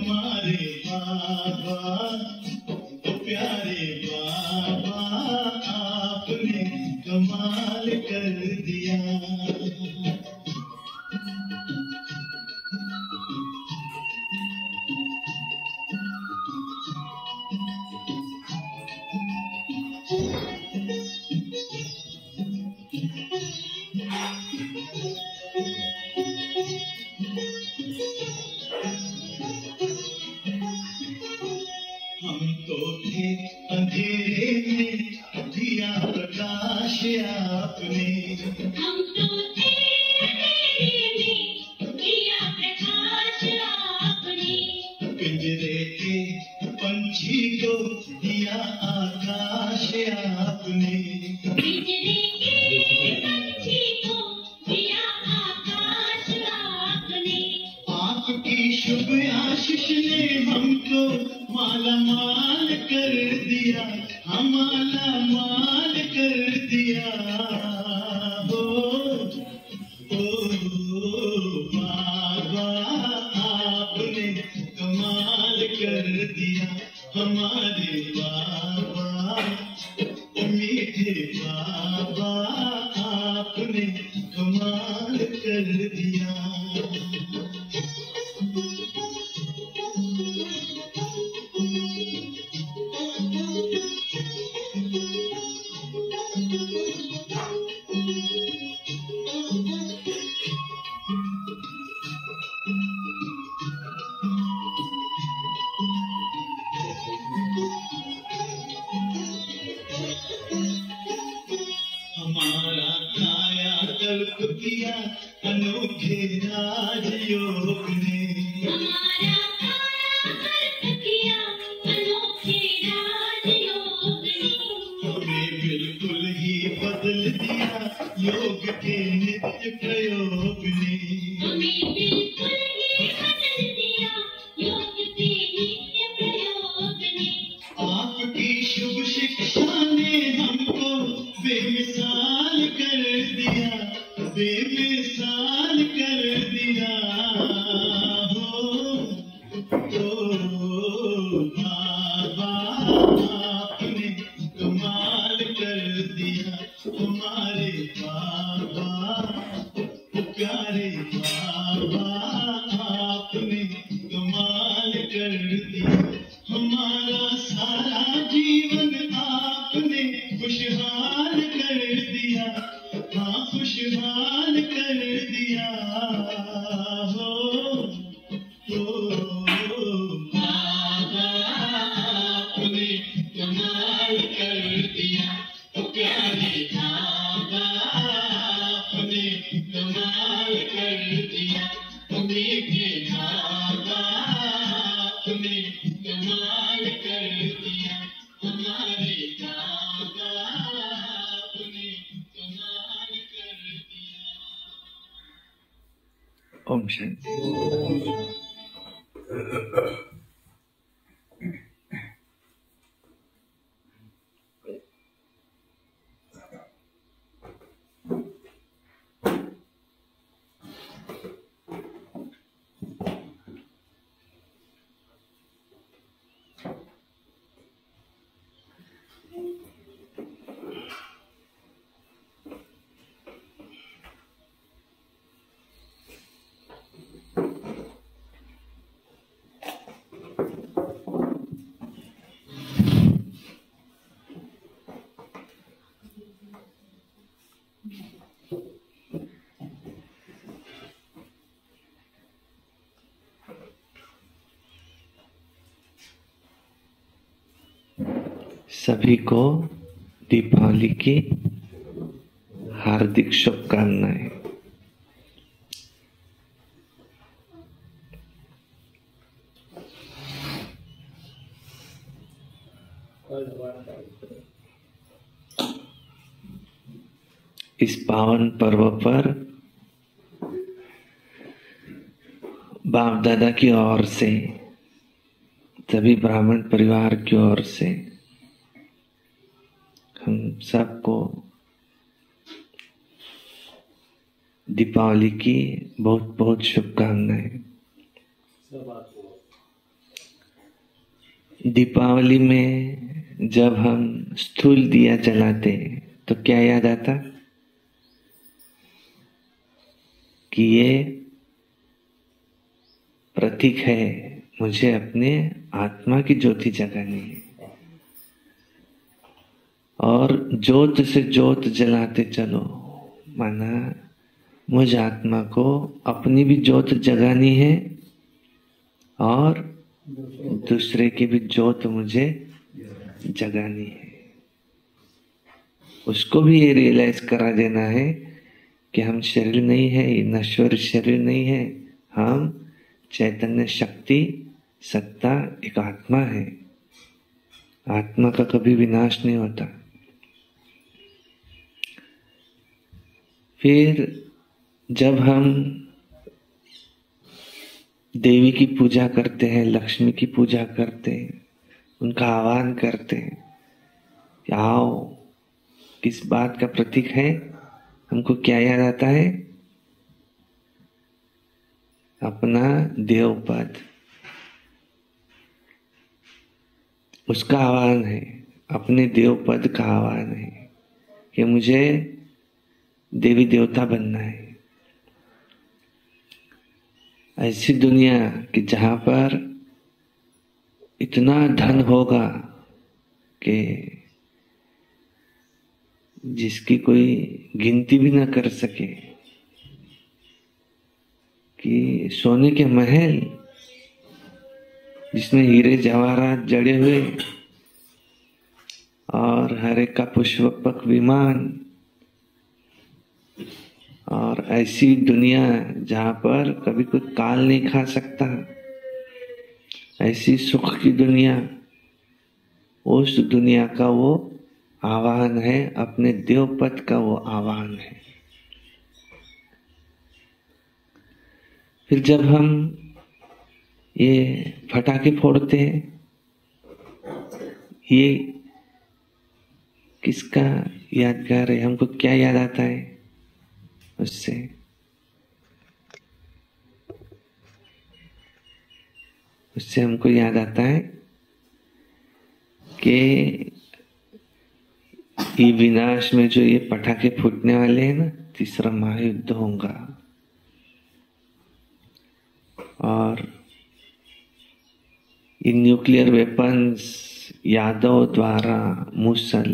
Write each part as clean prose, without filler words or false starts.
हमारे बाबा, प्यारे बाबा, आपने कमाल कर दिया। हम तो थे अंधेरे में, दिया प्रकाश आपने। हम तो थे अंधेरे में, दिया प्रकाश आपने। पिंजरे के पंछी को दिया आकाश आपने। पिंजरे के पंछी को दिया आकाश आपने। आपकी शुभ आशीष ने हमको माला माल कर दिया, हम माला माल कर दिया। बाबा, आपने कमाल कर दिया। हमारे बाबा, मीठे बाबा, आपने कमाल कर दिया। हमारा काया कल्प किया अनोखे राजयोग ने। हमारा काया कल्प किया अनोखे राजयोग ने। हमें बिल्कुल ही बदल दिया योग के नित्य प्रयोग ने। हमें बिल्कुल ही बदल दिया योग के नित्य प्रयोग ने। आपकी शुभ शिक्षा ने हमको बेमिसाल कर दिया, बेमिसाल कर दिया। बाबा, आपने कमाल कर दिया। हमारे बाबा, प्यारे बाबा, आपने कमाल कर दिया। हमारा सारा जीवन आपने खुशहाल कर दिया, हाँ खुशहाल कर दिया। बाबा, आपने कमाल कर दिया। प्यारे बाबा, आपने कमाल कर दिया। मीठे बाबा, आपने कमाल कर दिया। हमारे बाबा, आपने कमाल कर दिया। ओम शांति। सभी को दीपावली की हार्दिक शुभकामनाएं। इस पावन पर्व पर बाप दादा की ओर से, सभी ब्राह्मण परिवार की ओर से हम सबको दीपावली की बहुत बहुत शुभकामनाएं। दीपावली में जब हम स्थूल दिया जलाते तो क्या याद आता कि ये प्रतीक है, मुझे अपने आत्मा की ज्योति जगानी है। और ज्योत से ज्योत जलाते चलो, माना मुझ आत्मा को अपनी भी ज्योत जगानी है और दूसरे की भी ज्योत मुझे जगानी है। उसको भी ये रियलाइज करा देना है कि हम शरीर नहीं है, ये नश्वर शरीर नहीं है, हम चैतन्य शक्ति सत्ता एक आत्मा है। आत्मा का कभी विनाश नहीं होता। फिर जब हम देवी की पूजा करते हैं, लक्ष्मी की पूजा करते हैं, उनका आह्वान करते हैं कि आओ, किस बात का प्रतीक है? हमको क्या याद आता है? अपना देवपद, उसका आह्वान है, अपने देवपद का आह्वान है कि मुझे देवी देवता बनना है। ऐसी दुनिया कि जहां पर इतना धन होगा कि जिसकी कोई गिनती भी ना कर सके, कि सोने के महल जिसमें हीरे जवाहरात जड़े हुए और हर एक का पुष्पक विमान, और ऐसी दुनिया जहां पर कभी कोई काल नहीं खा सकता, ऐसी सुख की दुनिया, उस दुनिया का वो आह्वान है, अपने देवपद का वो आह्वान है। फिर जब हम ये पटाखे फोड़ते हैं, ये किसका यादगार है? हमको क्या याद आता है उससे? उससे हमको याद आता है कि ये विनाश में जो ये पटाखे फूटने वाले हैं ना, तीसरा महायुद्ध होगा और ये न्यूक्लियर वेपन्स यादव द्वारा मूसल,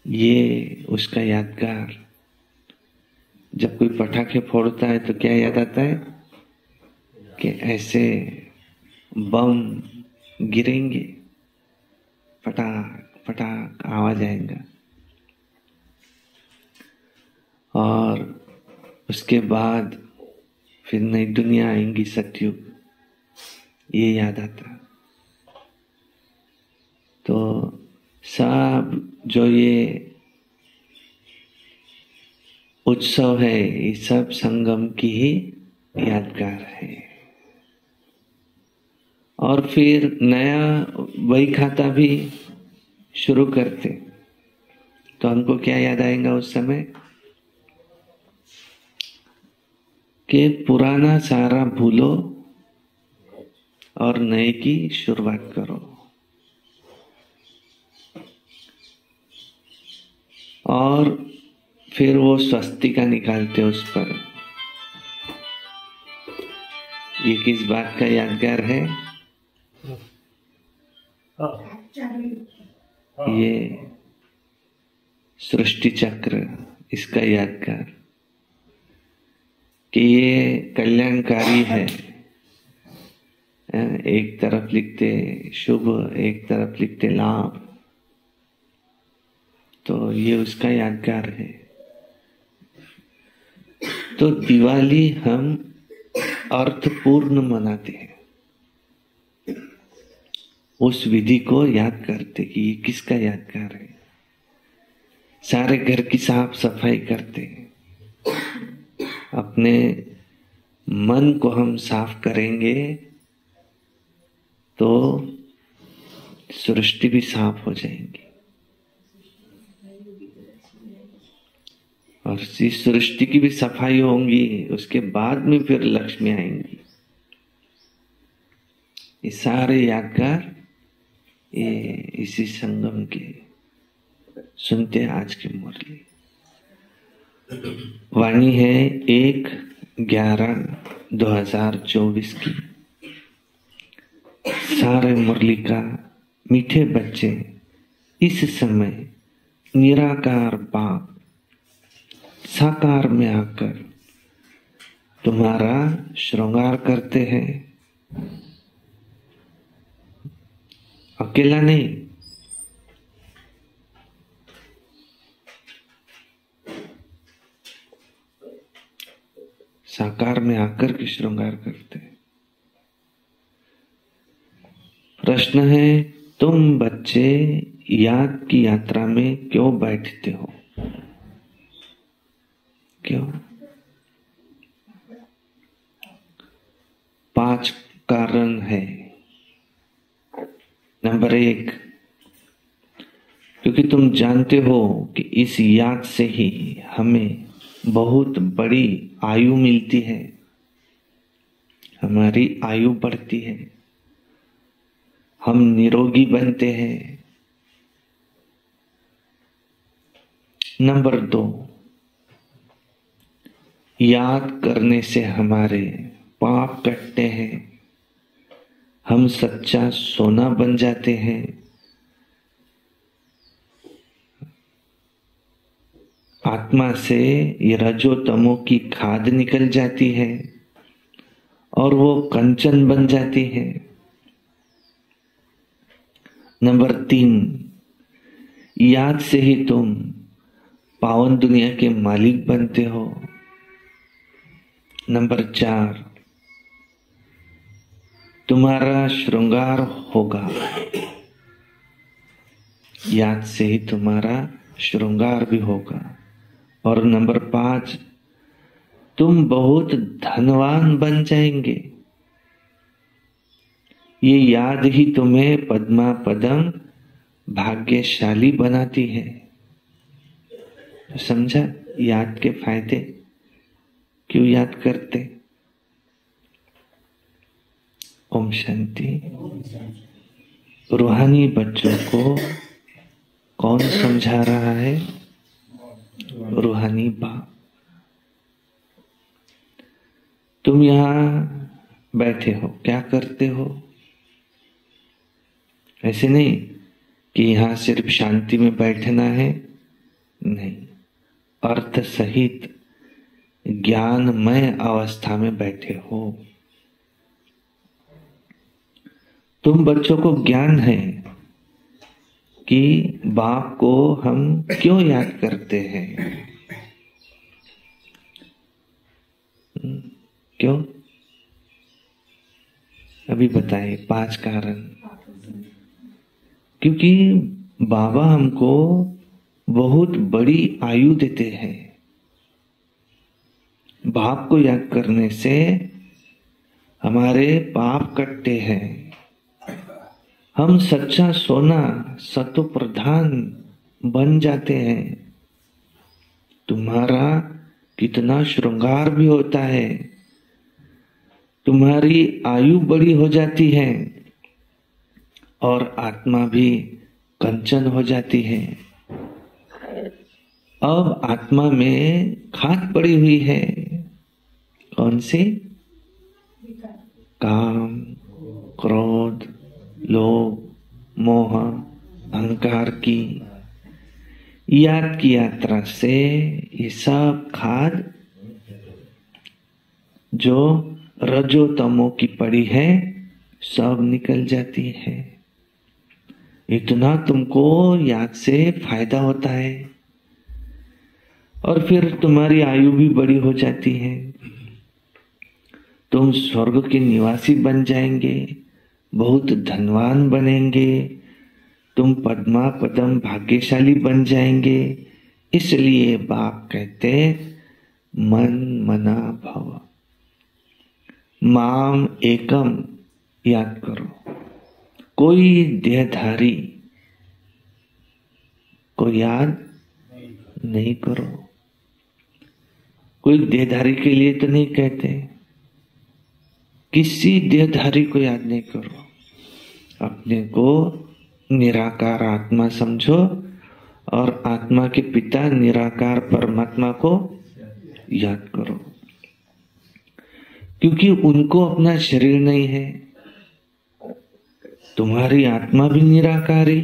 ये उसका यादगार। जब कोई पटाखे फोड़ता है तो क्या याद आता है कि ऐसे बम गिरेंगे, पटाख पटाख आवाज आएगा, और उसके बाद फिर नई दुनिया आएंगी, सतयुग, ये याद आता। तो सब जो ये उत्सव है, ये सब संगम की ही यादगार है। और फिर नया बही खाता भी शुरू करते तो हमको क्या याद आएगा उस समय? कि पुराना सारा भूलो और नए की शुरुआत करो। और फिर वो स्वस्तिका निकालते उस पर। ये किस बात का यादगार है? ये सृष्टि चक्र, इसका यादगार कि ये कल्याणकारी है। एक तरफ लिखते शुभ, एक तरफ लिखते लाभ, तो ये उसका यादगार है। तो दिवाली हम अर्थपूर्ण मनाते हैं, उस विधि को याद करते कि ये किसका यादगार है। सारे घर की साफ सफाई करते हैं, अपने मन को हम साफ करेंगे तो सृष्टि भी साफ हो जाएंगी, और इस सृष्टि की भी सफाई होंगी, उसके बाद में फिर लक्ष्मी आएंगी। ये सारे यादगार ये इसी संगम के सुनते हैं। आज की मुरली वाणी है 1/11/2024 की। सारे मुरली का मीठे बच्चे इस समय निराकार बाप साकार में आकर तुम्हारा श्रृंगार करते हैं। अकेला नहीं, साकार में आकर के श्रृंगार करते हैं। प्रश्न है, तुम बच्चे याद की यात्रा में क्यों बैठते हो? क्यों? 5 कारण है। नंबर 1, क्योंकि तुम जानते हो कि इस याद से ही हमें बहुत बड़ी आयु मिलती है, हमारी आयु बढ़ती है, हम निरोगी बनते हैं। नंबर 2, याद करने से हमारे पाप कटते हैं, हम सच्चा सोना बन जाते हैं। आत्मा से ये रजो तमो की खाद निकल जाती है और वो कंचन बन जाती है। नंबर 3, याद से ही तुम पावन दुनिया के मालिक बनते हो। नंबर 4, तुम्हारा श्रृंगार होगा, याद से ही तुम्हारा श्रृंगार भी होगा। और नंबर 5, तुम बहुत धनवान बन जाएंगे। ये याद ही तुम्हें पद्मा पदम भाग्यशाली बनाती है। तो समझा याद के फायदे, क्यों याद करते? ओम शांति। रूहानी बच्चों को कौन समझा रहा है? रूहानी बाप। तुम यहां बैठे हो, क्या करते हो? ऐसे नहीं कि यहां सिर्फ शांति में बैठना है, नहीं, अर्थ सहित ज्ञानमय अवस्था में बैठे हो। तुम बच्चों को ज्ञान है कि बाप को हम क्यों याद करते हैं। क्यों? अभी बताइए 5 कारण। क्योंकि बाबा हमको बहुत बड़ी आयु देते हैं। बाप को याद करने से हमारे पाप कटते हैं, हम सच्चा सोना सतो प्रधान बन जाते हैं। तुम्हारा कितना श्रृंगार भी होता है, तुम्हारी आयु बड़ी हो जाती है और आत्मा भी कंचन हो जाती है। अब आत्मा में खाद पड़ी हुई है, कौन सी? काम, क्रोध, लोभ, मोह, अहंकार की। याद की यात्रा से ये सब खाद जो रजो तमो की पड़ी है सब निकल जाती है। इतना तुमको याद से फायदा होता है और फिर तुम्हारी आयु भी बड़ी हो जाती है। तुम स्वर्ग के निवासी बन जाएंगे, बहुत धनवान बनेंगे, तुम पद्मा पदम भाग्यशाली बन जाएंगे। इसलिए बाप कहते मन मना भव, माम एकम याद करो। कोई देहधारी को याद नहीं करो। कोई देहधारी के लिए तो नहीं कहते, किसी देहधारी को याद नहीं करो। अपने को निराकार आत्मा समझो और आत्मा के पिता निराकार परमात्मा को याद करो, क्योंकि उनको अपना शरीर नहीं है। तुम्हारी आत्मा भी निराकारी,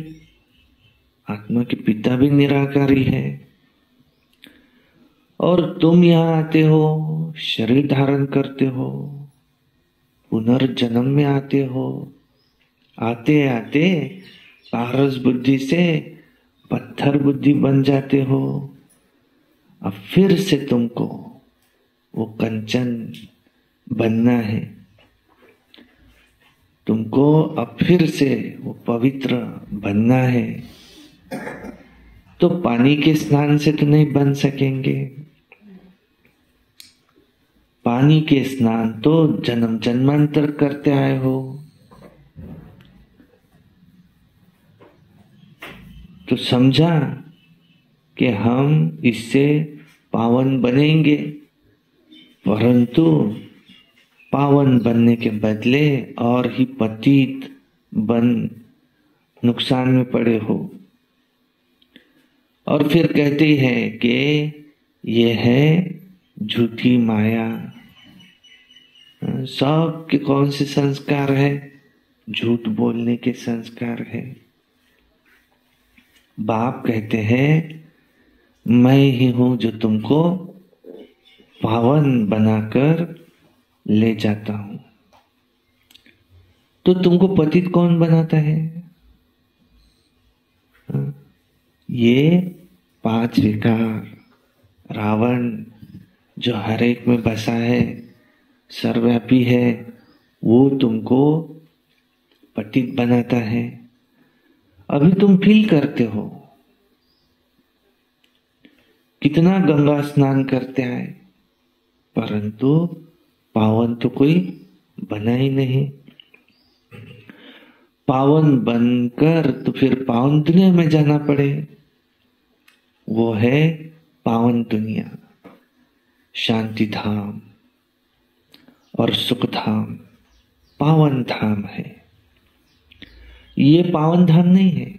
आत्मा के पिता भी निराकारी है, और तुम यहाँ आते हो, शरीर धारण करते हो, पुनर्जन्म में आते हो, आते आते पारस बुद्धि से पत्थर बुद्धि बन जाते हो। अब फिर से तुमको वो कंचन बनना है, तुमको अब फिर से वो पवित्र बनना है। तो पानी के स्नान से तो नहीं बन सकेंगे। पानी के स्नान तो जन्म जन्मांतर करते आए हो। तो समझा कि हम इससे पावन बनेंगे, परंतु पावन बनने के बदले और ही पतित बन नुकसान में पड़े हो। और फिर कहते हैं कि ये है झूठी माया। सब के कौन से संस्कार है? झूठ बोलने के संस्कार है। बाप कहते हैं मैं ही हूं जो तुमको पावन बनाकर ले जाता हूं। तो तुमको पतित कौन बनाता है? ये 5 विकार, रावण जो हर एक में बसा है, सर्वव्यापी है, वो तुमको पतित बनाता है। अभी तुम फील करते हो, कितना गंगा स्नान करते आए, परंतु पावन तो कोई बना ही नहीं। पावन बनकर तो फिर पावन दुनिया में जाना पड़े। वो है पावन दुनिया, शांति धाम और सुख धाम, पावन धाम है। ये पावन धाम नहीं है,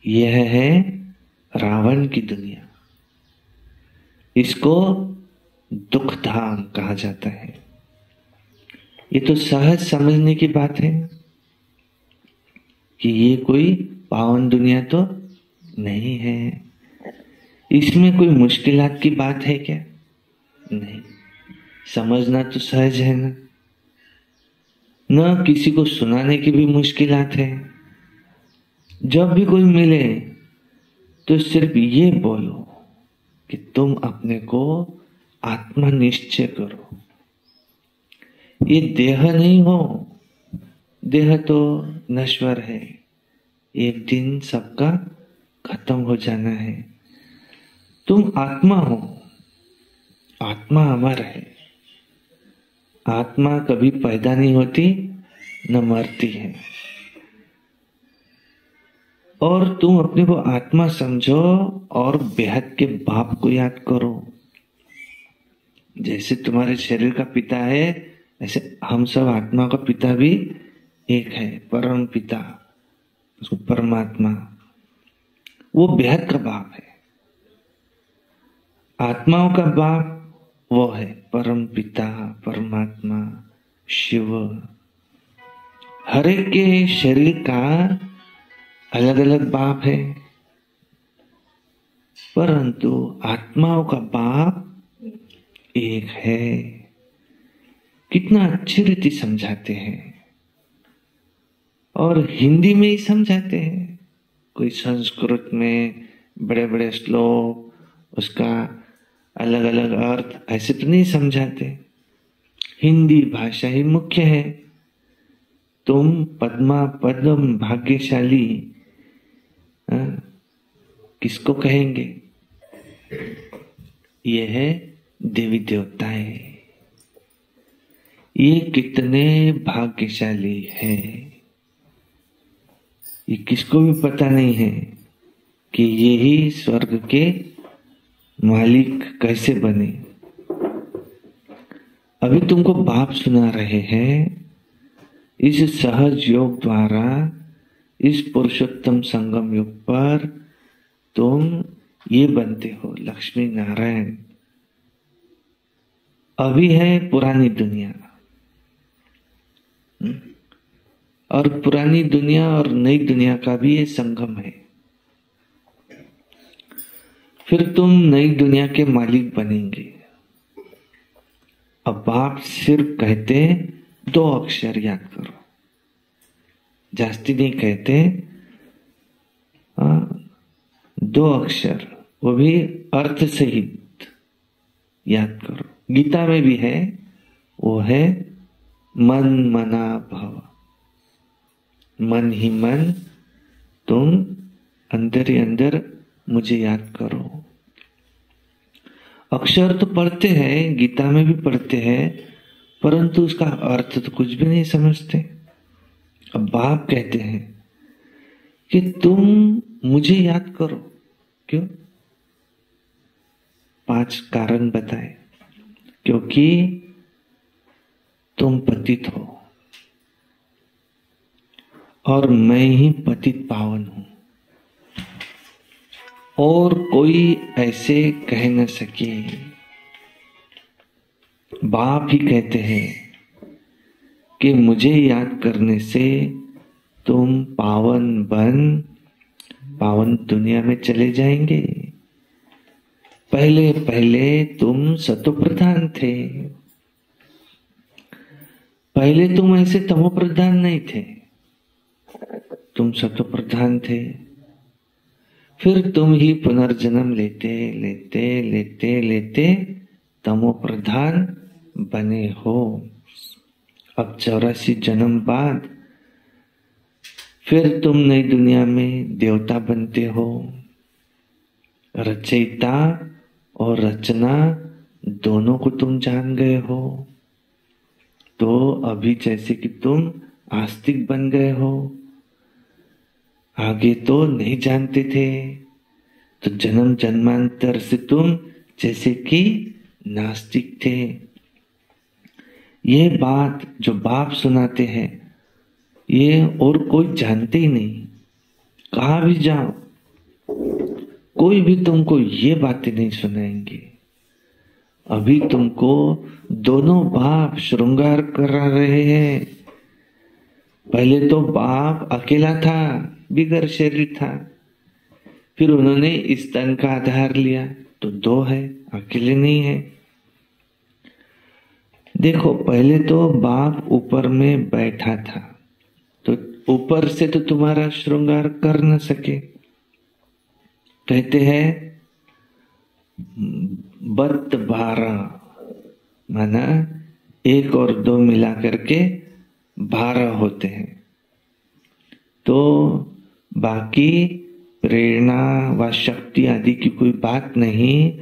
यह है रावण की दुनिया। इसको दुख धाम कहा जाता है। ये तो सहज समझने की बात है कि ये कोई पावन दुनिया तो नहीं है। इसमें कोई मुश्किलात की बात है क्या? नहीं, समझना तो सहज है ना। न किसी को सुनाने की भी मुश्किलात है। जब भी कोई मिले तो सिर्फ ये बोलो कि तुम अपने को आत्मा निश्चय करो। ये देह नहीं हो, देह तो नश्वर है, एक दिन सबका खत्म हो जाना है। तुम आत्मा हो, आत्मा अमर है। आत्मा कभी पैदा नहीं होती न मरती है। और तुम अपने को आत्मा समझो और बेहद के बाप को याद करो। जैसे तुम्हारे शरीर का पिता है, ऐसे हम सब आत्मा का पिता भी एक है, परम पिता, उसको परमात्मा, वो बेहद का बाप है। आत्माओं का बाप वो है परम पिता, परमात्मा, शिव। हर एक के शरीर का अलग अलग बाप है, परंतु आत्माओं का बाप एक है। कितना अच्छी रीति समझाते हैं, और हिंदी में ही समझाते हैं। कोई संस्कृत में बड़े बड़े श्लोक, उसका अलग अलग अर्थ ऐसे तो नहीं समझाते। हिंदी भाषा ही मुख्य है। तुम पद्मा पद्म भाग्यशाली किसको कहेंगे? ये है देवी देवताएं। ये कितने भाग्यशाली है, ये किसको भी पता नहीं है कि यही स्वर्ग के मालिक कैसे बने। अभी तुमको बाप सुना रहे हैं इस सहज योग द्वारा इस पुरुषोत्तम संगम युग पर तुम ये बनते हो लक्ष्मी नारायण। अभी है पुरानी दुनिया, और पुरानी दुनिया और नई दुनिया का भी ये संगम है। फिर तुम नई दुनिया के मालिक बनेंगे। अब आप सिर्फ कहते 2 अक्षर याद करो, जास्ती नहीं कहते, 2 अक्षर, वो भी अर्थ सहित याद करो। गीता में भी है, वो है मन मना भव। मन ही मन तुम अंदर ही अंदर मुझे याद करो। अक्षर तो पढ़ते हैं, गीता में भी पढ़ते हैं, परंतु उसका अर्थ तो कुछ भी नहीं समझते। अब बाप कहते हैं कि तुम मुझे याद करो। क्यों? 5 कारण बताए। क्योंकि तुम पतित हो और मैं ही पतित पावन हूं, और कोई ऐसे कह न सके। बाप ही कहते हैं कि मुझे याद करने से तुम पावन बन पावन दुनिया में चले जाएंगे। पहले पहले तुम सतोप्रधान थे, पहले तुम ऐसे तमोप्रधान नहीं थे, तुम सतोप्रधान थे। फिर तुम ही पुनर्जन्म लेते लेते लेते लेते तमोप्रधान बने हो। अब 84 जन्म बाद फिर तुम नई दुनिया में देवता बनते हो। रचयिता और रचना दोनों को तुम जान गए हो। तो अभी जैसे कि तुम आस्तिक बन गए हो, आगे तो नहीं जानते थे, तो जन्म जन्मांतर से तुम जैसे कि नास्तिक थे। ये बात जो बाप सुनाते हैं, ये और कोई जानते ही नहीं। कहाँ भी जाओ, कोई भी तुमको ये बातें नहीं सुनाएंगे। अभी तुमको दोनों बाप श्रृंगार करा रहे हैं। पहले तो बाप अकेला था, बिगर शरीर था, फिर उन्होंने इस तन का आधार लिया, तो 2 है, अकेले नहीं है। देखो, पहले तो बाप ऊपर में बैठा था, तो ऊपर से तो तुम्हारा श्रृंगार कर न सके। कहते हैं 12 माना 1 और 2 मिला करके 12 होते हैं। तो बाकी प्रेरणा व शक्ति आदि की कोई बात नहीं,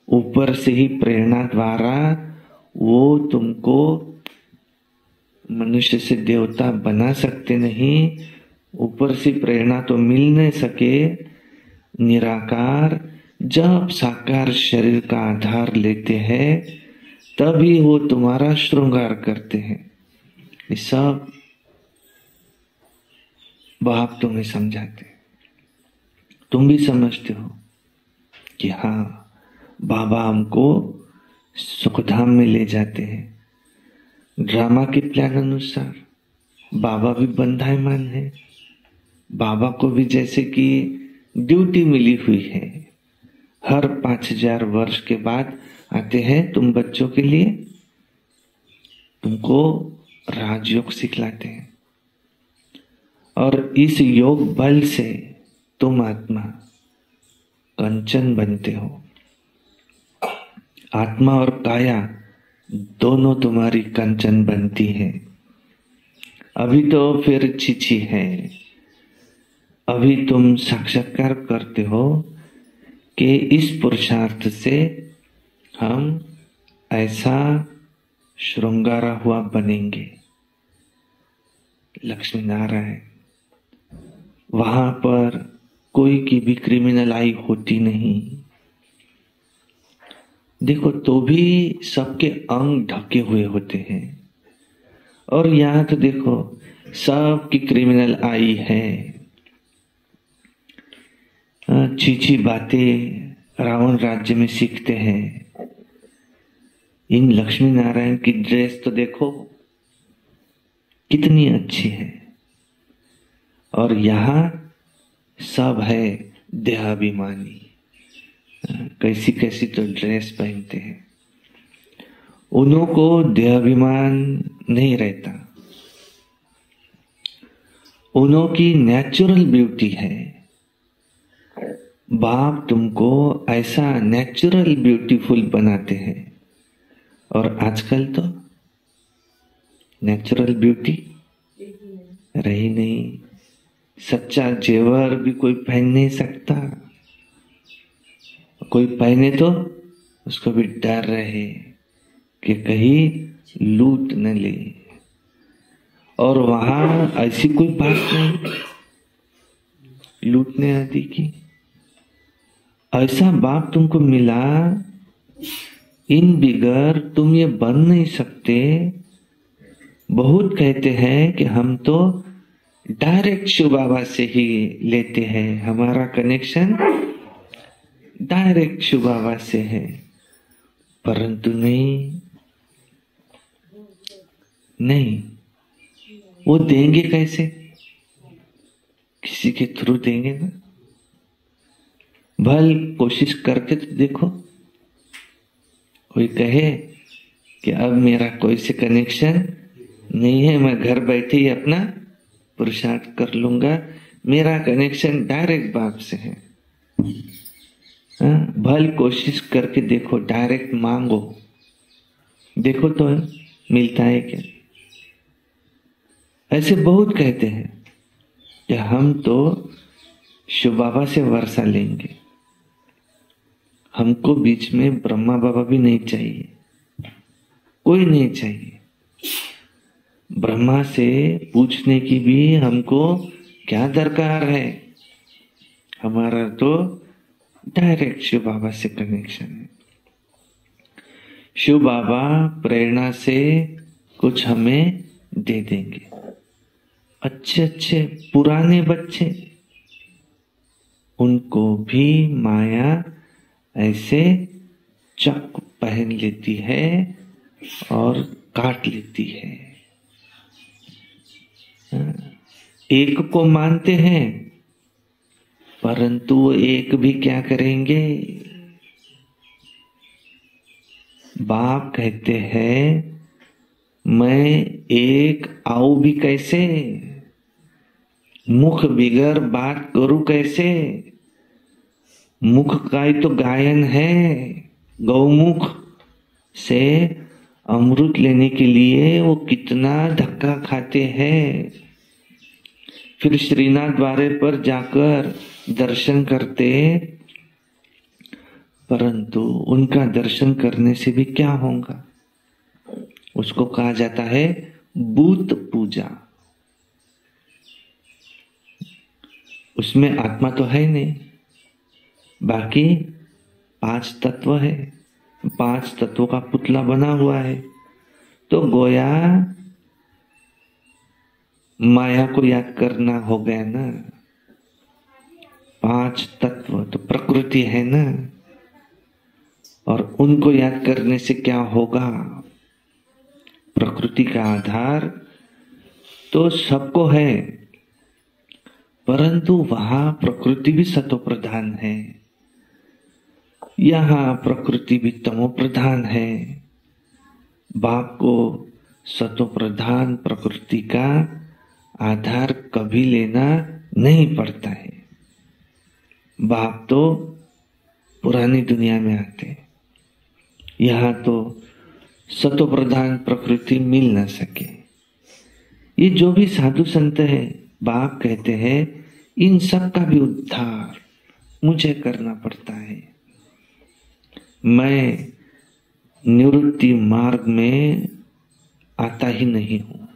ऊपर से ही प्रेरणा द्वारा वो तुमको मनुष्य से देवता बना सकते नहीं। ऊपर से प्रेरणा तो मिल नहीं सके। निराकार जब साकार शरीर का आधार लेते हैं, तभी वो तुम्हारा श्रृंगार करते हैं। ये सब बाप तुम्हें समझाते, तुम भी समझते हो कि हाँ, बाबा हमको सुखधाम में ले जाते हैं। ड्रामा के प्लान अनुसार बाबा भी बंधायमान है। बाबा को भी जैसे कि ड्यूटी मिली हुई है। हर 5000 वर्ष के बाद आते हैं तुम बच्चों के लिए, तुमको राजयोग सिखलाते हैं, और इस योग बल से तुम आत्मा कंचन बनते हो। आत्मा और काया दोनों तुम्हारी कंचन बनती है। अभी तो फिर छिछी है। अभी तुम साक्षात्कार करते हो कि इस पुरुषार्थ से हम ऐसा श्रृंगारा हुआ बनेंगे। लक्ष्मी नारायण, वहां पर कोई की भी क्रिमिनल आई होती नहीं। देखो, तो भी सबके अंग ढके हुए होते हैं, और यहाँ तो देखो सबकी क्रिमिनल आई है, चीची बातें रावण राज्य में सीखते हैं। इन लक्ष्मी नारायण की ड्रेस तो देखो कितनी अच्छी है, और यहाँ सब है देहाभिमानी, कैसी कैसी तो ड्रेस पहनते हैं। उन्हों को देहाभिमान नहीं रहता, उन्हों की नेचुरल ब्यूटी है। बाप तुमको ऐसा नेचुरल ब्यूटीफुल बनाते हैं, और आजकल तो नेचुरल ब्यूटी रही नहीं। सच्चा जेवर भी कोई पहन नहीं सकता, कोई पहने तो उसको भी डर रहे कि कहीं लूट न ले। और वहां ऐसी कोई बात नहीं लूटने आदि की। ऐसा बाप तुमको मिला, इन बिगर तुम ये बन नहीं सकते। बहुत कहते हैं कि हम तो डायरेक्ट शिव बाबा से ही लेते हैं, हमारा कनेक्शन डायरेक्ट शिव बाबा से है, परंतु नहीं, वो देंगे कैसे? किसी के थ्रू देंगे ना। भल कोशिश करके तो देखो, कोई कहे कि अब मेरा कोई से कनेक्शन नहीं है, मैं घर बैठे ही अपना पुरुषार्थ कर लूंगा, मेरा कनेक्शन डायरेक्ट बाप से है। भल कोशिश करके देखो, डायरेक्ट मांगो, देखो तो मिलता है क्या। ऐसे बहुत कहते हैं कि हम तो शिव बाबा से वर्षा लेंगे, हमको बीच में ब्रह्मा बाबा भी नहीं चाहिए, कोई नहीं चाहिए। ब्रह्मा से पूछने की भी हमको क्या दरकार है, हमारा तो डायरेक्ट शिव बाबा से कनेक्शन है। शिव बाबा प्रेरणा से कुछ हमें दे देंगे। अच्छे अच्छे पुराने बच्चे, उनको भी माया ऐसे चक पहन लेती है और काट लेती है। एक को मानते हैं, परंतु वो एक भी क्या करेंगे? बाप कहते हैं मैं एक आऊ भी कैसे, मुख बिगर बात करूं कैसे। मुख का ही तो गायन है, गौमुख से अमृत लेने के लिए वो कितना धक्का खाते हैं। फिर श्रीनाथ द्वारे पर जाकर दर्शन करते, परंतु उनका दर्शन करने से भी क्या होगा? उसको कहा जाता है भूत पूजा। उसमें आत्मा तो है नहीं, बाकी 5 तत्व है, 5 तत्वों का पुतला बना हुआ है। तो गोया माया को याद करना हो गया ना। 5 तत्व तो प्रकृति है ना, और उनको याद करने से क्या होगा? प्रकृति का आधार तो सबको है, परंतु वहां प्रकृति भी सतो प्रधान है, यहाँ प्रकृति भी तमो प्रधान है। बाप को सतो प्रधान प्रकृति का आधार कभी लेना नहीं पड़ता है। बाप तो पुरानी दुनिया में आते, यहाँ तो सतो प्रधान प्रकृति मिल न सके। ये जो भी साधु संत है, बाप कहते हैं इन सब का भी उद्धार मुझे करना पड़ता है। मैं निवृत्ति मार्ग में आता ही नहीं हूं,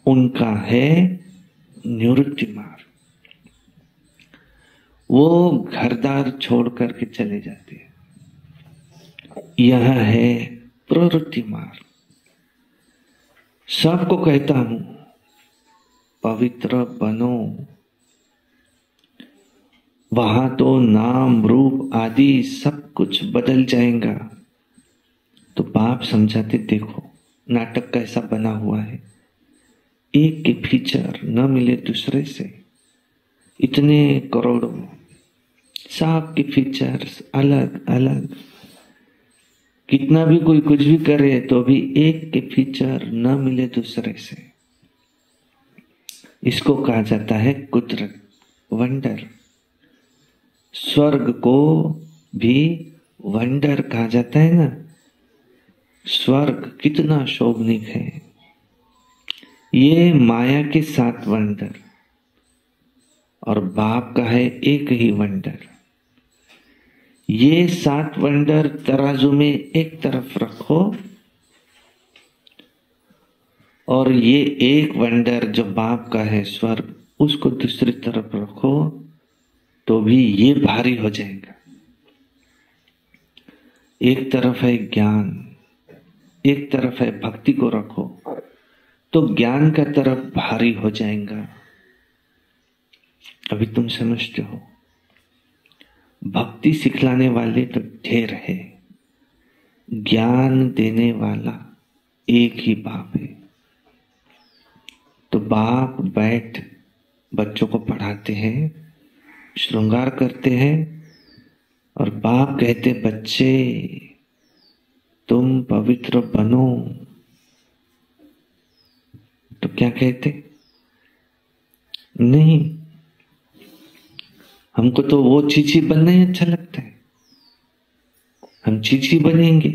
उनका है निवृत्ति मार्ग। वो घरदार छोड़ करके चले जाते हैं, यह है प्रवृत्ति मार्ग। सबको कहता हूं पवित्र बनो। वहां तो नाम रूप आदि सब कुछ बदल जाएगा। तो बाप समझाते, देखो नाटक कैसा बना हुआ है, एक के फीचर न मिले दूसरे से, इतने करोड़ों सब के फीचर्स अलग अलग, कितना भी कोई कुछ भी करे तो भी एक के फीचर न मिले दूसरे से। इसको कहा जाता है कुदरत, वंडर। स्वर्ग को भी वंडर कहा जाता है ना। स्वर्ग कितना शोभनीक है। ये माया के 7 वंडर और बाप का है एक ही वंडर। ये 7 वंडर तराजू में एक तरफ रखो और ये एक वंडर जो बाप का है स्वर्ग, उसको दूसरी तरफ रखो तो भी ये भारी हो जाएगा। एक तरफ है ज्ञान, एक तरफ है भक्ति को रखो तो ज्ञान का तरफ भारी हो जाएगा। अभी तुम समझते हो, भक्ति सिखलाने वाले तो ढेर है, ज्ञान देने वाला एक ही बाप है। तो बाप बैठ बच्चों को पढ़ाते हैं, श्रृंगार करते हैं और बाप कहते, बच्चे तुम पवित्र बनो। तो क्या कहते? नहीं, हमको तो वो चीची बनना ही अच्छा लगता है, हम चीची बनेंगे।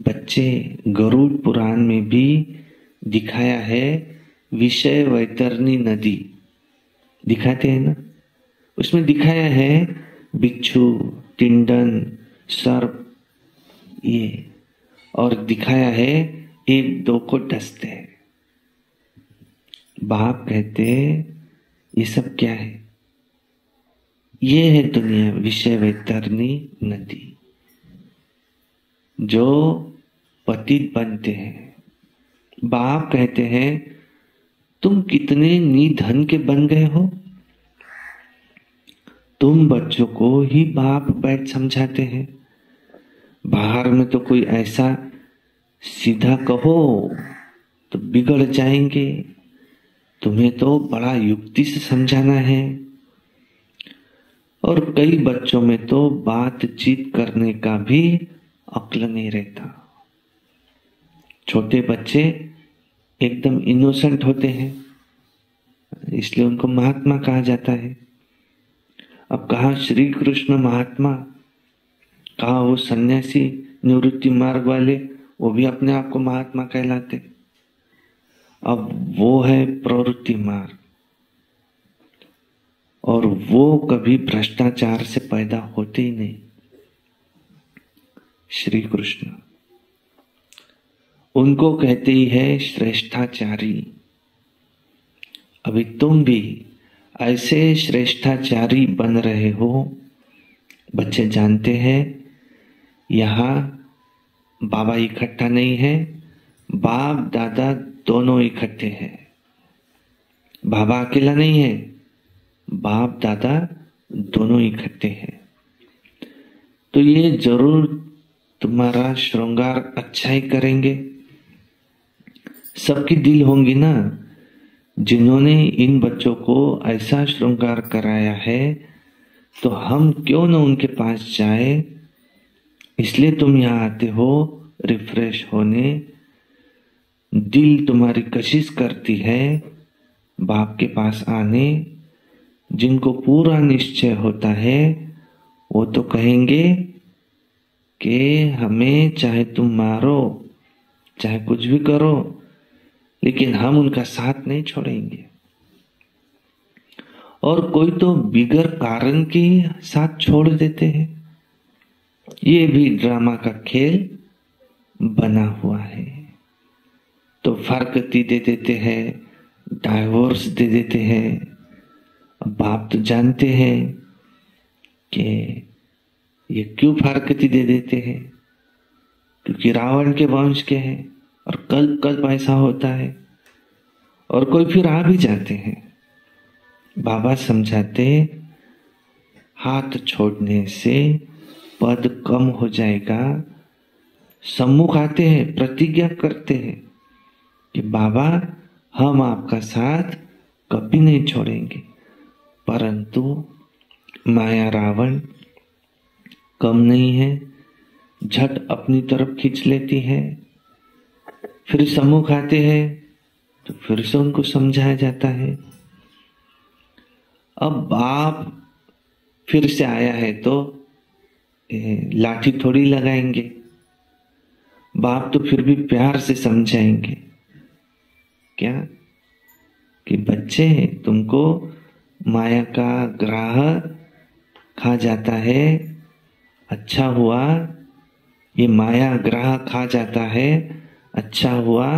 बच्चे, गरुड़ पुराण में भी दिखाया है, विषय वैतरणी नदी दिखाते हैं ना, उसमें दिखाया है बिच्छू, टिंडन, सर्प ये, और दिखाया है 1-2 को डसते हैं। बाप कहते ये सब क्या है? ये है दुनिया, विषय वैतरणी नदी, जो पतित बनते हैं। बाप कहते हैं तुम कितने निधन के बन गए हो। तुम बच्चों को ही बाप बैठ समझाते हैं। बाहर में तो कोई ऐसा सीधा कहो तो बिगड़ जाएंगे, तुम्हें तो बड़ा युक्ति से समझाना है। और कई बच्चों में तो बातचीत करने का भी अक्ल नहीं रहता। छोटे बच्चे एकदम इनोसेंट होते हैं, इसलिए उनको महात्मा कहा जाता है। अब कहा श्री कृष्ण महात्मा, कहा वो सन्यासी निवृत्ति मार्ग वाले, वो भी अपने आप को महात्मा कहलाते। अब वो है प्रवृत्ति मार्ग, और वो कभी भ्रष्टाचार से पैदा होते ही नहीं। श्री कृष्ण उनको कहते ही है श्रेष्ठाचारी। अभी तुम भी ऐसे श्रेष्ठाचारी बन रहे हो। बच्चे जानते हैं यहाँ बाबा इकट्ठा नहीं है, बाप दादा दोनों इकट्ठे हैं। बाबा अकेला नहीं है, बाप दादा दोनों इकट्ठे हैं। तो ये जरूर तुम्हारा श्रृंगार अच्छा ही करेंगे। सबकी दिल होंगी ना, जिन्होंने इन बच्चों को ऐसा श्रृंगार कराया है, तो हम क्यों न उनके पास जाए। इसलिए तुम यहाँ आते हो रिफ्रेश होने। दिल तुम्हारी कशिश करती है बाप के पास आने। जिनको पूरा निश्चय होता है वो तो कहेंगे कि हमें चाहे तुम मारो, चाहे कुछ भी करो, लेकिन हम उनका साथ नहीं छोड़ेंगे। और कोई तो बिगर कारण के साथ छोड़ देते हैं। ये भी ड्रामा का खेल बना हुआ है। तो फरकती दे देते हैं, डाइवोर्स दे देते हैं। बाप तो जानते हैं कि ये क्यों फरकती दे देते हैं, क्योंकि रावण के वंश के हैं। और कल्प कल्प ऐसा होता है, और कोई फिर आ भी जाते हैं। बाबा समझाते हाथ छोड़ने से पद कम हो जाएगा। सम्मुख आते हैं, प्रतिज्ञा करते हैं कि बाबा हम आपका साथ कभी नहीं छोड़ेंगे। परंतु माया रावण कम नहीं है, झट अपनी तरफ खींच लेती है। फिर सम्मुख आते हैं तो फिर से उनको समझाया जाता है। अब बाप फिर से आया है तो लाठी थोड़ी लगाएंगे, बाप तो फिर भी प्यार से समझाएंगे। क्या कि बच्चे तुमको माया का ग्राह खा जाता है, अच्छा हुआ ये माया ग्राह खा जाता है, अच्छा हुआ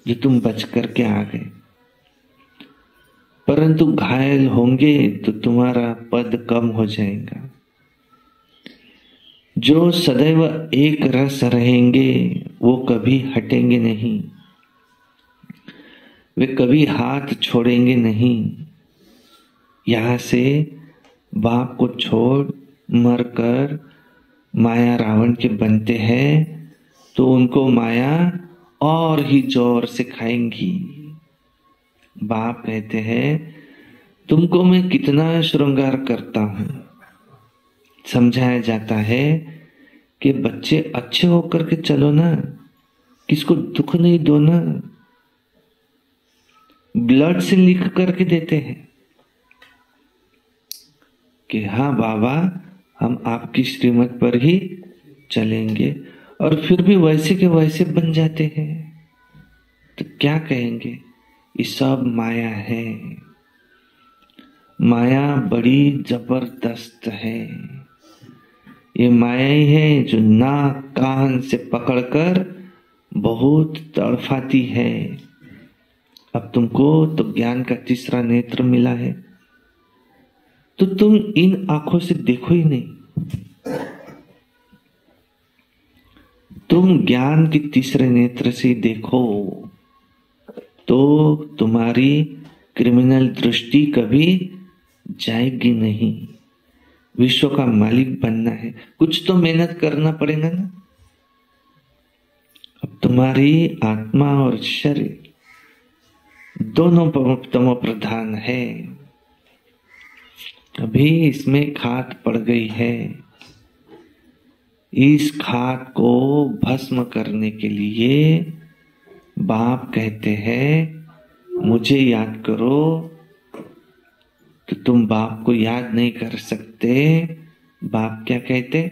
जो तुम बच करके आ गए। परंतु घायल होंगे तो तुम्हारा पद कम हो जाएगा। जो सदैव एक रस रहेंगे वो कभी हटेंगे नहीं, वे कभी हाथ छोड़ेंगे नहीं। यहां से बाप को छोड़ मरकर माया रावण के बनते हैं तो उनको माया और ही जोर से खाएंगी। बाप कहते हैं तुमको मैं कितना श्रृंगार करता हूं। समझाया जाता है कि बच्चे अच्छे होकर के चलो ना, किसको दुख नहीं दो ना। ब्लड से लिख करके देते हैं कि हाँ बाबा हम आपकी श्रीमत पर ही चलेंगे, और फिर भी वैसे के वैसे बन जाते हैं। तो क्या कहेंगे, ये सब माया है। माया बड़ी जबरदस्त है। ये माया ही है जो नाक कान से पकड़कर बहुत तड़फाती है। अब तुमको तो ज्ञान का तीसरा नेत्र मिला है तो तुम इन आंखों से देखो ही नहीं, तुम ज्ञान के तीसरे नेत्र से देखो तो तुम्हारी क्रिमिनल दृष्टि कभी जाएगी नहीं। विश्व का मालिक बनना है, कुछ तो मेहनत करना पड़ेगा ना। अब तुम्हारी आत्मा और शरीर दोनों तमो प्रधान है। अभी इसमें खाद पड़ गई है। इस खाद को भस्म करने के लिए बाप कहते हैं मुझे याद करो, तो तुम बाप को याद नहीं कर सकते। बाप क्या कहते,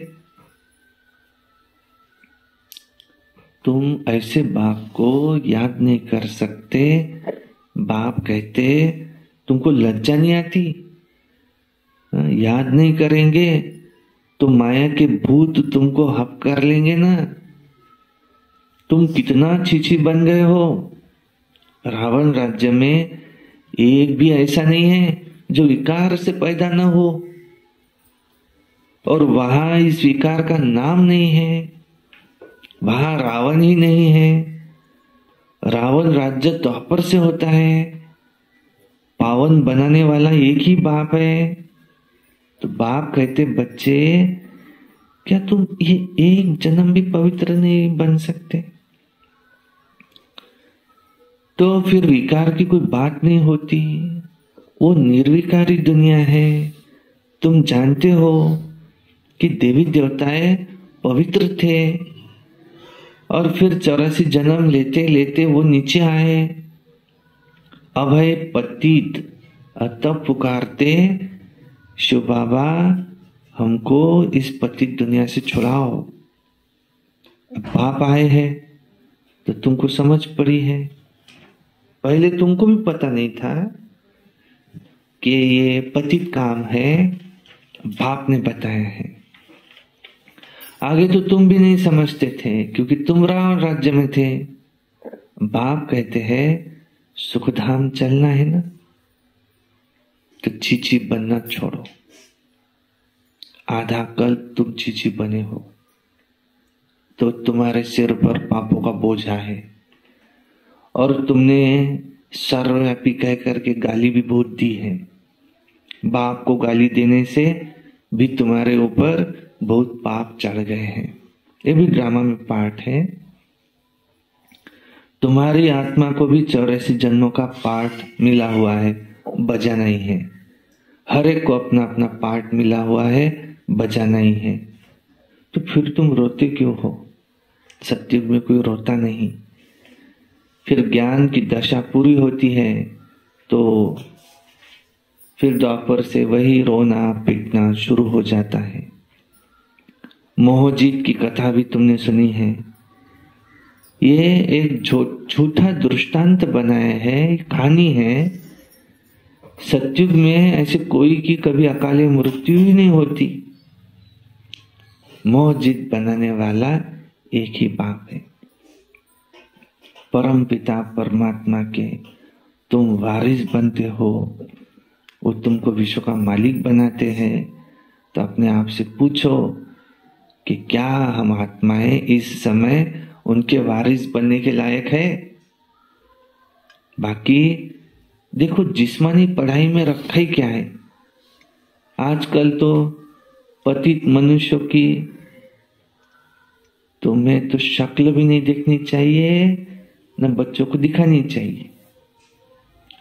तुम ऐसे बाप को याद नहीं कर सकते। बाप कहते तुमको लज्जा नहीं आती, याद नहीं करेंगे तो माया के भूत तुमको हप कर लेंगे ना। तुम कितना छीछी बन गए हो। रावण राज्य में एक भी ऐसा नहीं है जो विकार से पैदा न हो, और वहां इस विकार का नाम नहीं है। वहां रावण ही नहीं है। रावण राज्य द्वापर से होता है। पावन बनाने वाला एक ही बाप है। तो बाप कहते बच्चे क्या तुम ये एक जन्म भी पवित्र नहीं बन सकते? तो फिर विकार की कोई बात नहीं होती, वो निर्विकारी दुनिया है। तुम जानते हो कि देवी देवताएं पवित्र थे और फिर 84 जन्म लेते लेते वो नीचे आए। अभय पतित तब पुकारते शिव बाबा हमको इस पतित दुनिया से छुड़ाओ। अब बाप आए हैं तो तुमको समझ पड़ी है। पहले तुमको भी पता नहीं था कि ये पतित काम है, बाप ने बताया है। आगे तो तुम भी नहीं समझते थे क्योंकि तुम रावण राज्य में थे। बाप कहते हैं सुखधाम चलना है ना, तो चीची बनना छोड़ो। आधा कल तुम चीची बने हो तो तुम्हारे सिर पर पापों का बोझा है। और तुमने सर्वव्यापी कह करके गाली भी बहुत दी है। बाप को गाली देने से भी तुम्हारे ऊपर बहुत पाप चढ़ गए हैं। ये भी ड्रामा में पार्ट है। तुम्हारी आत्मा को भी 84 जन्मों का पार्ट मिला हुआ है, बजा नहीं है। हर एक को अपना अपना पार्ट मिला हुआ है, बजा नहीं है। तो फिर तुम रोते क्यों हो? सत्युग में कोई रोता नहीं। फिर ज्ञान की दशा पूरी होती है तो फिर द्वापर से वही रोना पीटना शुरू हो जाता है। मोहजीत की कथा भी तुमने सुनी है। ये एक झूठा दृष्टांत बनाया है, कहानी है। सत्युग में ऐसे कोई की कभी अकाले मृत्यु ही नहीं होती। मोहजीत बनाने वाला एक ही बाप है, परम पिता परमात्मा के तुम वारिस बनते हो। वो तुमको विश्व का मालिक बनाते हैं। तो अपने आप से पूछो कि क्या हम आत्माएं इस समय उनके वारिस बनने के लायक है? बाकी देखो, जिस्मानी पढ़ाई में रखा ही क्या है। आजकल तो पतित मनुष्यों की तुम्हें तो शक्ल भी नहीं देखनी चाहिए, न बच्चों को दिखानी चाहिए।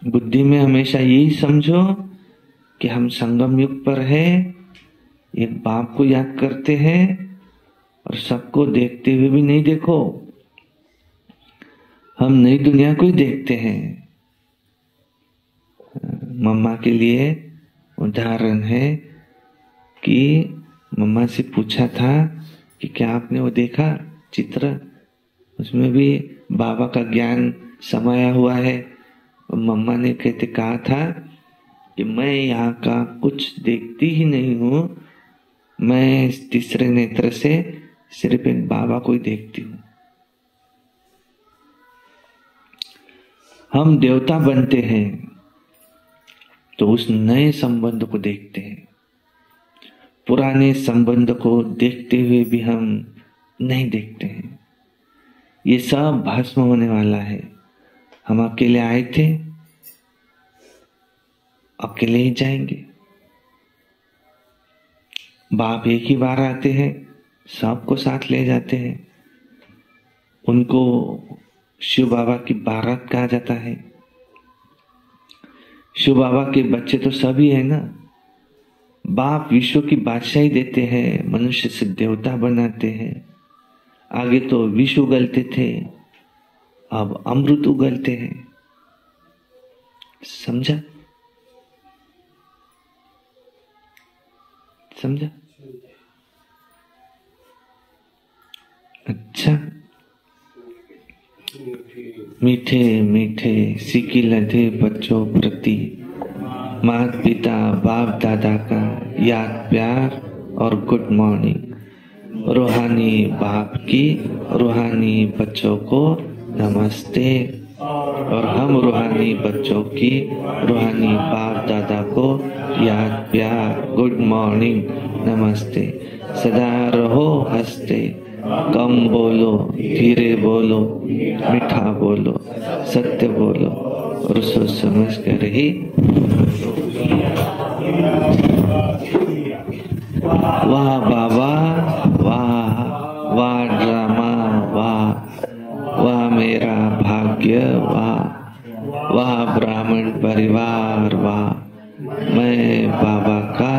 बुद्धि में हमेशा यही समझो कि हम संगम युग पर है, एक बाप को याद करते हैं और सबको देखते हुए भी नहीं देखो, हम नई दुनिया को ही देखते हैं। मम्मा के लिए उदाहरण है कि मम्मा से पूछा था कि क्या आपने वो देखा चित्र, उसमें भी बाबा का ज्ञान समाया हुआ है। और मम्मा ने कहते कहा था कि मैं यहाँ का कुछ देखती ही नहीं हूँ, मैं इस तीसरे नेत्र से सिर्फ एक बाबा को ही देखती हूँ। हम देवता बनते हैं तो उस नए संबंध को देखते हैं, पुराने संबंध को देखते हुए भी हम नहीं देखते हैं। ये सब भस्म होने वाला है। हम अकेले आए थे, अकेले ही जाएंगे। बाप एक ही बार आते हैं, सबको साथ ले जाते हैं। उनको शिव बाबा की बारात कहा जाता है। शिव बाबा के बच्चे तो सभी है ना। बाप विश्व की बादशाही देते हैं, मनुष्य से देवता बनाते हैं। आगे तो विष उगलते थे, अब अमृत उगलते हैं। समझा? समझा? अच्छा। मीठे मीठे सीखी लधे बच्चों प्रति माता पिता बाप दादा का याद प्यार और गुड मॉर्निंग। रूहानी बाप की रूहानी बच्चों को नमस्ते, और हम रूहानी बच्चों की रूहानी बाप दादा को याद प्यार गुड मॉर्निंग नमस्ते। सदा रहो हंसते, कम बोलो धीरे बोलो, मीठा बोलो सत्य बोलो, और सोच समझ कर ही। वाह बाबा, वाह वाह ड्रामा, वाह मेरा भाग्य, वाह ब्राह्मण परिवार, वाह मैं बाबा का,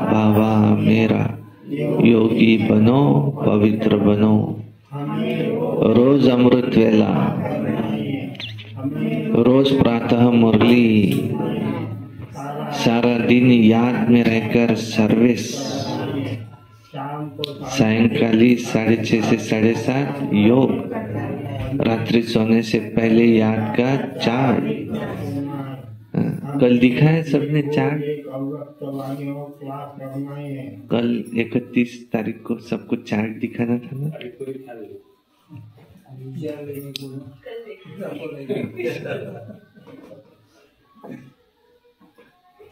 बाबा मेरा। योगी बनो पवित्र बनो। रोज अमृत वेला, रोज प्रातः मुरली, सारा दिन याद में रहकर सर्विस, सायंकाली 6:30 से 7:30 योग, रात्रि सोने से पहले याद का चार्ट। कल दिखा है सबने चार्ट। कल 31 तारीख को सबको चार्ट दिखाना था ना।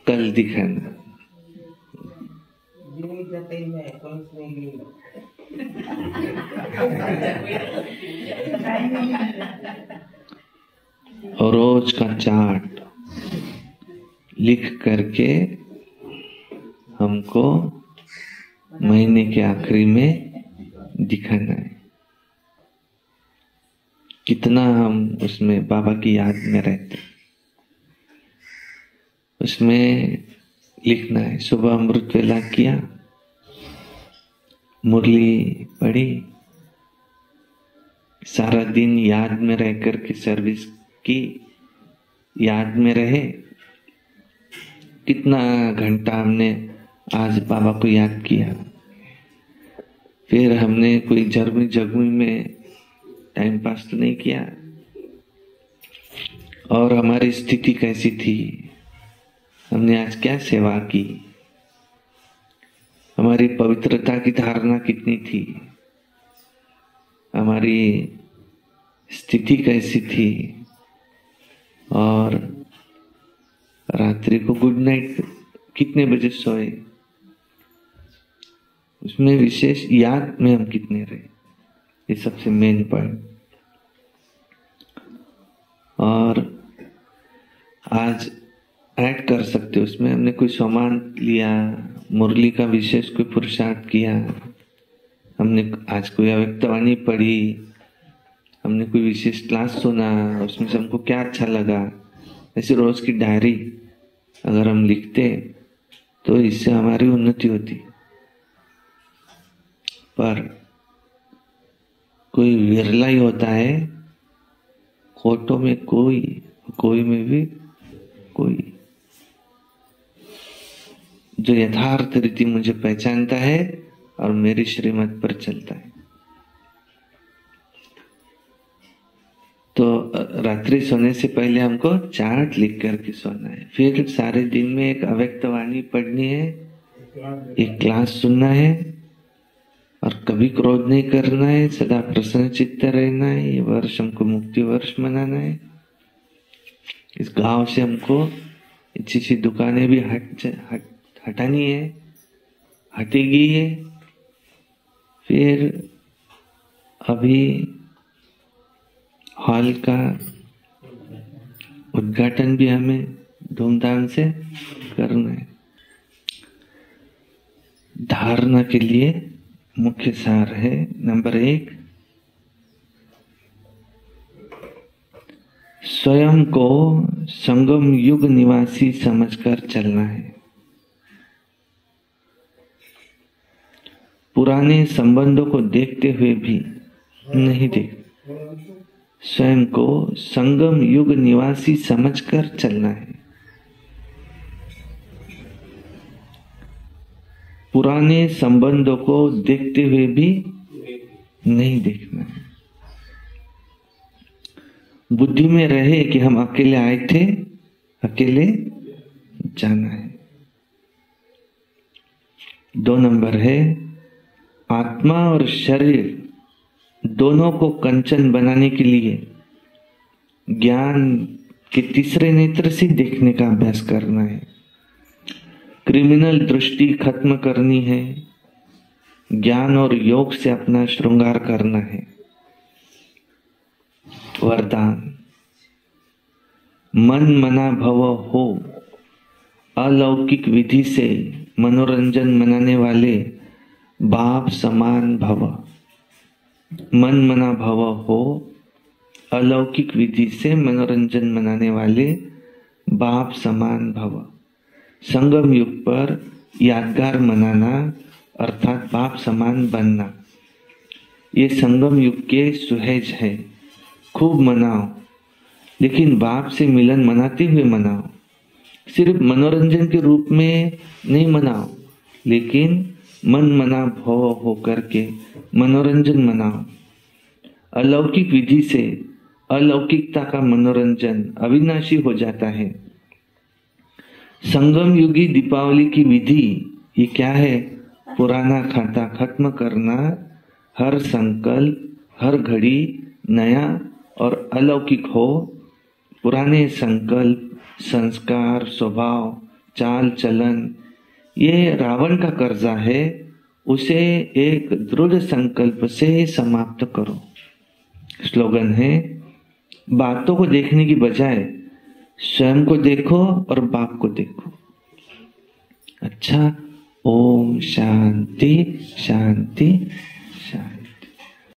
कल दिखाना। और रोज का चार्ट लिख करके हमको महीने के आखिरी में दिखाना है कितना हम उसमें बाबा की याद में रहते। उसमें लिखना है सुबह अमृत वेला किया, मुरली पढ़ी, सारा दिन याद में रह करके सर्विस की, याद में रहे। कितना घंटा हमने आज बाबा को याद किया। फिर हमने कोई जर्मी जगमी में टाइम पास तो नहीं किया। और हमारी स्थिति कैसी थी, हमने आज क्या सेवा की, हमारी पवित्रता की धारणा कितनी थी, हमारी स्थिति कैसी थी, और रात्रि को गुड नाइट कितने बजे सोए, उसमें विशेष याद में हम कितने रहे, ये सबसे मेन पॉइंट। और आज ऐड कर सकते हो उसमें, हमने कोई सामान लिया, मुरली का विशेष कोई पुरुषार्थ किया, हमने आज कोई अव्यक्तवाणी पढ़ी, हमने कोई विशेष क्लास सुना, उसमें से हमको क्या अच्छा लगा, ऐसी रोज की डायरी अगर हम लिखते तो इससे हमारी उन्नति होती। पर कोई विरला ही होता है, फोटो में कोई में भी कोई, जो यथार्थ रीति मुझे पहचानता है और मेरी श्रीमत पर चलता है। तो रात्रि सोने से पहले हमको चार्ट लिख करके सोना है। फिर सारे दिन में एक अव्यक्तवाणी पढ़नी है, एक क्लास सुनना है, और कभी क्रोध नहीं करना है, सदा प्रसन्न चित्त रहना है। ये वर्ष हमको मुक्ति वर्ष मनाना है। इस गांव से हमको अच्छी सी दुकानें भी हटानी है, हटेगी है। फिर अभी हॉल का उद्घाटन भी हमें धूमधाम से करना है। धारणा के लिए मुख्य सार है, नंबर 1, स्वयं को संगम युग निवासी समझकर चलना है। पुराने संबंधों को देखते हुए भी नहीं देख, स्वयं को संगम युग निवासी समझकर चलना है। पुराने संबंधों को देखते हुए भी नहीं देखना है। बुद्धि में रहे कि हम अकेले आए थे, अकेले जाना है। 2 नंबर है, आत्मा और शरीर दोनों को कंचन बनाने के लिए ज्ञान के तीसरे नेत्र से देखने का अभ्यास करना है। क्रिमिनल दृष्टि खत्म करनी है, ज्ञान और योग से अपना श्रृंगार करना है। वरदान, मन मना भव हो, अलौकिक विधि से मनोरंजन मनाने वाले बाप समान भव। मन मना भव हो, अलौकिक विधि से मनोरंजन मनाने वाले बाप समान भव। संगम युग पर यादगार मनाना अर्थात बाप समान बनना, ये संगम युग के सुहेज है। खूब मनाओ, लेकिन बाप से मिलन मनाते हुए मनाओ। सिर्फ मनोरंजन के रूप में नहीं मनाओ, लेकिन मन मना भव हो करके मनोरंजन मनाओ। अलौकिक विधि से अलौकिकता का मनोरंजन अविनाशी हो जाता है। संगम युगी दीपावली की विधि ये क्या है? पुराना खाता खत्म करना, हर संकल्प हर घड़ी नया और अलौकिक हो। पुराने संकल्प, संस्कार, स्वभाव, चाल चलन ये रावण का कर्जा है, उसे एक दृढ़ संकल्प से समाप्त करो। स्लोगन है, बातों को देखने की बजाय स्वयं को देखो और बाप को देखो। अच्छा, ओम शांति शांति शांति।